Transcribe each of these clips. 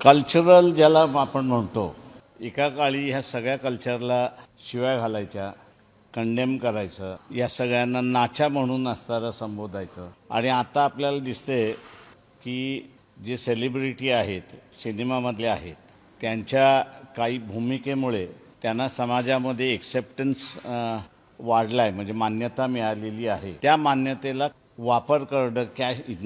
Cultural ज्याला आपण म्हणतो, एका काळी ह्या सगळ्या कल्चरला शिव्या घालायच्या, कंडेम करायचं, या सगळ्यांना नाचा म्हणून असताना संबोधायचं. आणि आता आपल्याला दिसते की जे सेलिब्रिटी आहेत, सिनेमामधले आहेत, त्यांच्या काही भूमिकेमुळे त्यांना समाजामध्ये एक्सेप्टन्स वाढला आहे, म्हणजे मान्यता मिळालेली आहे. त्या मान्यतेला वापर करणं,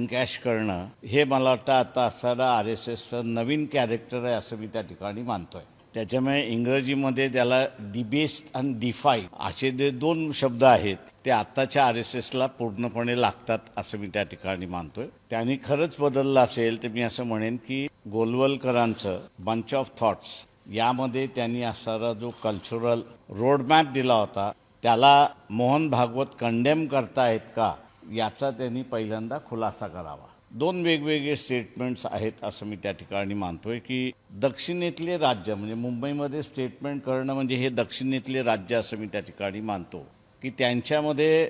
कॅश करणं, हे मला वाटतं आता असणारा RSSचं नवीन कॅरेक्टर आहे असं मी त्या ठिकाणी मानतो आहे. त्याच्यामुळे इंग्रजीमध्ये त्याला डिबेस्ट आणि डिफाय असे जे दोन शब्द आहेत ते आत्ताच्या RSSला पूर्णपणे लागतात असं मी त्या ठिकाणी मानतोय. त्यांनी खरंच बदललं असेल तर मी असं म्हणेन की गोलवलकरांचं बंच ऑफ थॉट्स यामध्ये त्यांनी असणारा जो कल्चरल रोडमॅप दिला होता त्याला मोहन भागवत कंडेम करतायत का याचा त्यांनी पहिल्यांदा खुलासा करावा. दोन वेगवेगळे स्टेटमेंट्स आहेत असं मी त्या ठिकाणी मानतोय की दक्षिणेतले राज्य म्हणजे मुंबईमध्ये स्टेटमेंट करणं म्हणजे हे दक्षिणेतले राज्य असं मी त्या ठिकाणी मानतो की त्यांच्यामध्ये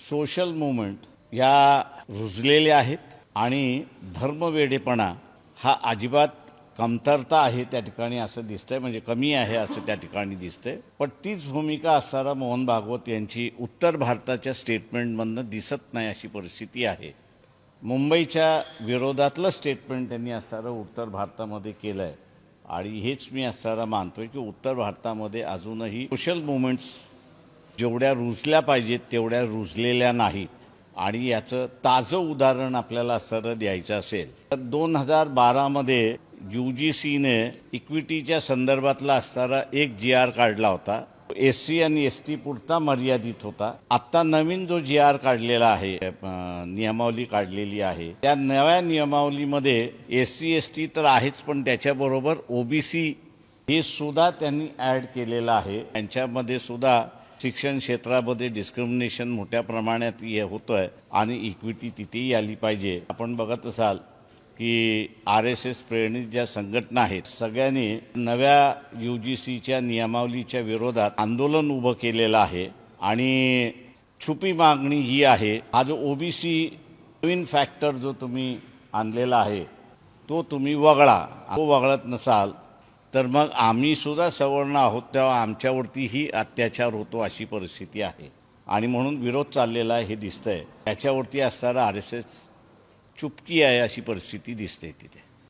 सोशल मूवमेंट ह्या रुजलेल्या आहेत आणि धर्मवेडेपणा हा अजिबात कमतरता आहे त्या ठिकाणी असं दिसतंय, म्हणजे कमी आहे असं त्या ठिकाणी दिसतंय. पण तीच भूमिका असणारा मोहन भागवत यांची उत्तर भारताच्या स्टेटमेंटमधनं दिसत नाही अशी परिस्थिती आहे. मुंबईच्या विरोधातलं स्टेटमेंट त्यांनी असणारं उत्तर भारतामध्ये केलं आहे आणि हेच मी असणारा मानतोय की उत्तर भारतामध्ये अजूनही सोशल मुवमेंट्स जेवढ्या रुजल्या पाहिजेत तेवढ्या रुजलेल्या नाहीत. आणि याचं ताजं उदाहरण आपल्याला असणारं द्यायचं असेल तर 2012मध्ये UGCने इक्विटीच्या संदर्भातला असणारा एक GR काढला होता. SC आणि ST पुरता मर्यादित होता. आत्ता नवीन जो GR काढलेला आहे, नियमावली काढलेली आहे, त्या नव्या नियमावलीमध्ये SC ST तर आहेच पण त्याच्याबरोबर OBC हे सुद्धा त्यांनी ॲड केलेलं आहे. त्यांच्यामध्ये सुद्धा शिक्षण क्षेत्रामध्ये डिस्क्रिमिनेशन मोठ्या प्रमाणात होतं आहे आणि इक्विटी तिथेही आली पाहिजे. आपण बघत असाल की RSS प्रेरित ज्या संघटना आहेत सगळ्यांनी नव्या UGCच्या नियमावलीच्या विरोधात आंदोलन उभं केलेलं आहे आणि छुपी मागणी ही आहे, हा जो OBC नवीन फॅक्टर जो तुम्ही आणलेला आहे तो तुम्ही वगळा. तो वगळत नसाल तर मग आम्ही सुद्धा सवर्ण आहोत तेव्हा आमच्यावरतीही अत्याचार होतो अशी परिस्थिती आहे आणि म्हणून विरोध चाललेला हे दिसतंय. त्याच्यावरती असणारा RSS चुपकी आहे अशी परिस्थिती दिसते तिथे.